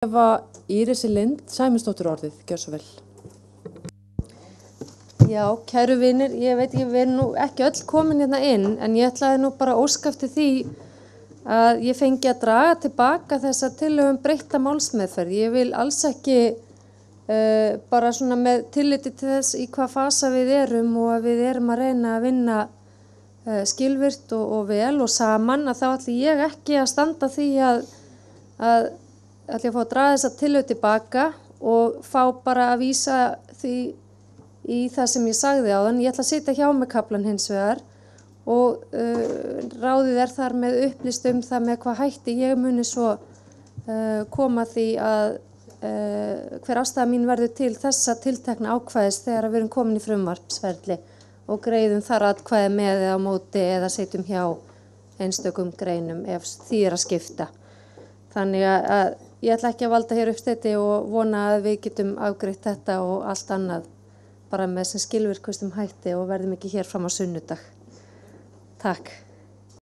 Gefa Írisi Lind Sæmundsdóttur orðið, gjör svo vel. Já, kæru vinir, ég veit við erum nú ekki öll komin hérna inn, en ég ætlaði nú bara óska eftir því að ég fengi að draga tilbaka þessa tillögu breytta málsmeðferð. Ég vil alls ekki bara svona með tilliti til þess í hvað fasa við erum og að við erum að reyna að vinna skilvirkt og vel og saman, að þá ætli ég ekki að standa því að ætla ég að fá að draga þessa tillögu tilbaka og fá bara að vísa því í það sem ég sagði áðan. Ég ætla að sitja hjá með kaflan hins vegar og ráðið þar með upplýst það með hvað hætti ég muni svo koma því að hver afstaða mín verður til þessa tiltekna ákvæðis þegar við erum komin í frumvarpsferli og greiðum þar atkvæði með eða á móti eða setjum hjá einstökum greinum ef því að skipta. Þannig að ég ætla ekki að valda hér uppsteyti og vona að við getum afgreitt þetta og allt annað bara með sem skilvirkustum hætti og verðum ekki hér fram á sunnudag. Takk.